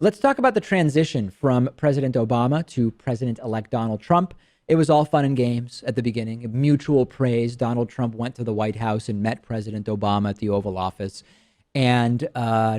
Let's talk about the transition from President Obama to President-elect Donald Trump. It was all fun and games at the beginning, mutual praise. Donald Trump went to the White House and met President Obama at the Oval Office. And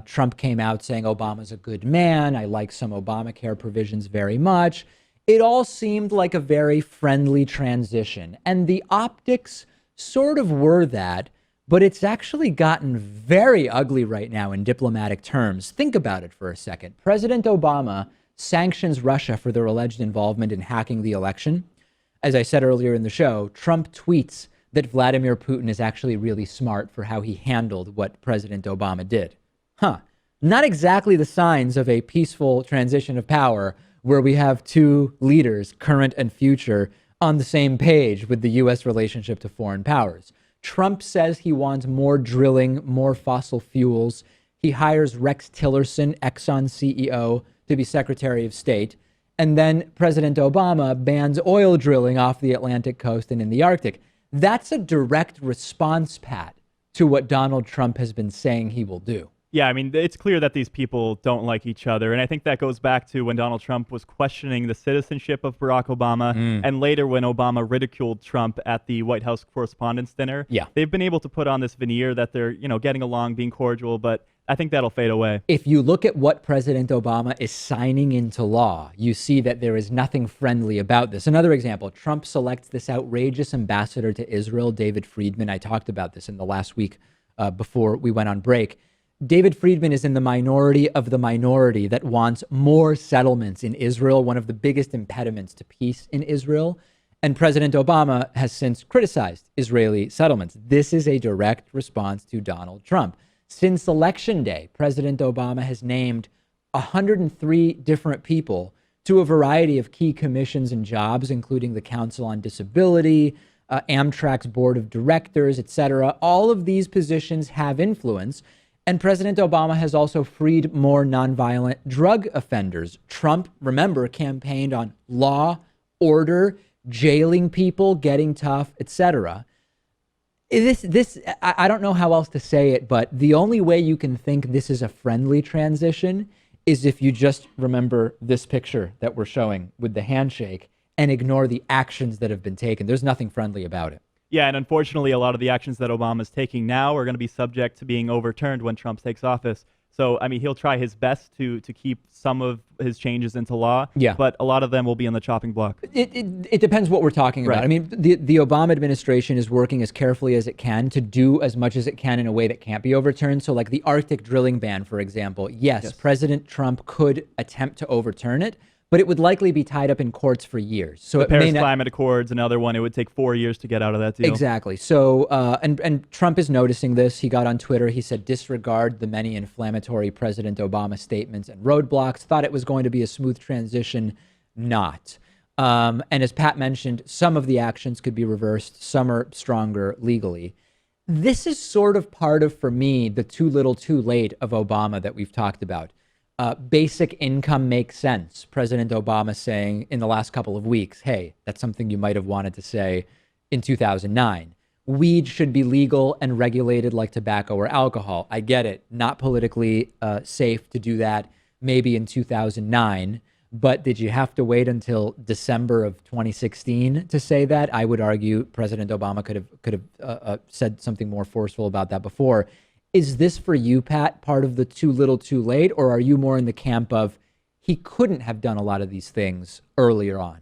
Trump came out saying Obama's a good man. I like some Obamacare provisions very much. It all seemed like a very friendly transition. And the optics sort of were that, but it's actually gotten very ugly right now in diplomatic terms. Think about it for a second. President Obama sanctions Russia for their alleged involvement in hacking the election. As I said earlier in the show, Trump tweets that Vladimir Putin is actually really smart for how he handled what President Obama did. Not exactly the signs of a peaceful transition of power where we have two leaders, current and future, on the same page with the U.S. relationship to foreign powers. Trump says he wants more drilling, more fossil fuels. He hires Rex Tillerson, Exxon CEO, to be Secretary of State. And then President Obama bans oil drilling off the Atlantic coast and in the Arctic. That's a direct response, Pat, to what Donald Trump has been saying he will do. Yeah, I mean, it's clear that these people don't like each other. And I think that goes back to when Donald Trump was questioning the citizenship of Barack Obama. And later when Obama ridiculed Trump at the White House Correspondents' Dinner. Yeah. They've been able to put on this veneer that they're, getting along, being cordial. But I think that'll fade away. If you look at what President Obama is signing into law, you see that there is nothing friendly about this. Another example, Trump selects this outrageous ambassador to Israel, David Friedman. I talked about this in the last week before we went on break. David Friedman is in the minority of the minority that wants more settlements in Israel, one of the biggest impediments to peace in Israel. And President Obama has since criticized Israeli settlements. This is a direct response to Donald Trump. Since Election Day, President Obama has named 103 different people to a variety of key commissions and jobs, including the Council on Disability, Amtrak's Board of Directors, etc. All of these positions have influence. And President Obama has also freed more nonviolent drug offenders. Trump, remember, campaigned on law, order, jailing people, getting tough, etc. I don't know how else to say it, but the only way you can think this is a friendly transition is if you just remember this picture that we're showing with the handshake and ignore the actions that have been taken. There's nothing friendly about it. Yeah, and unfortunately, a lot of the actions that Obama's taking now are going to be subject to being overturned when Trump takes office. So, I mean, he'll try his best to keep some of his changes into law, but a lot of them will be on the chopping block. It depends what we're talking about. I mean, the Obama administration is working as carefully as it can to do as much as it can in a way that can't be overturned. So like the Arctic drilling ban, for example, yes, President Trump could attempt to overturn it, but it would likely be tied up in courts for years. So the Paris Climate Accords, another one, it would take 4 years to get out of that deal. Exactly. So, and Trump is noticing this. He got on Twitter. He said, disregard the many inflammatory President Obama statements and roadblocks. Thought it was going to be a smooth transition. Not. And as Pat mentioned, some of the actions could be reversed. Some are stronger legally. This is sort of part of, for me, the too little too late of Obama that we've talked about. Basic income makes sense. President Obama saying in the last couple of weeks, hey, that's something you might have wanted to say in 2009. Weed should be legal and regulated like tobacco or alcohol. I get it. Not politically safe to do that maybe in 2009. But did you have to wait until December of 2016 to say that? I would argue President Obama could have said something more forceful about that before. Is this for you, Pat, part of the too little too late, or are you more in the camp of he couldn't have done a lot of these things earlier on?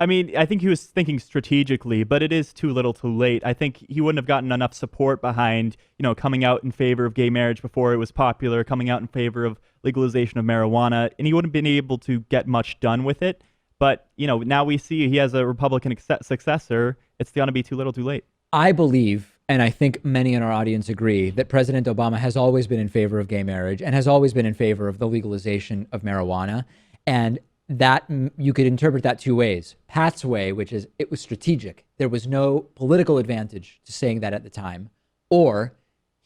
I mean, I think he was thinking strategically, but it is too little too late. I think he wouldn't have gotten enough support behind, coming out in favor of gay marriage before it was popular, coming out in favor of legalization of marijuana, and he wouldn't have been able to get much done with it. But, now we see he has a Republican successor. It's going to be too little too late. I believe, and I think many in our audience agree, that President Obama has always been in favor of gay marriage and has always been in favor of the legalization of marijuana. And that you could interpret that two ways. Pat's way, which is it was strategic. There was no political advantage to saying that at the time, or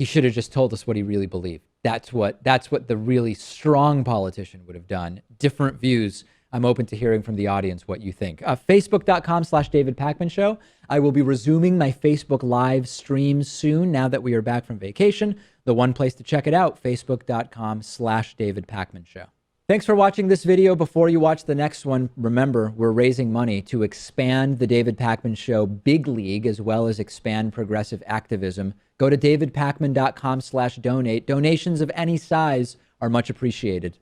he should have just told us what he really believed. That's what the really strong politician would have done. Different views. I'm open to hearing from the audience what you think. Facebook.com/David Pakman Show. I will be resuming my Facebook Live streams soon now that we are back from vacation. The one place to check it out, Facebook.com/David Pakman Show. Thanks for watching this video. Before you watch the next one, remember, we're raising money to expand the David Pakman Show Big League, as well as expand progressive activism. Go to davidpakman.com/donate. Donations of any size are much appreciated.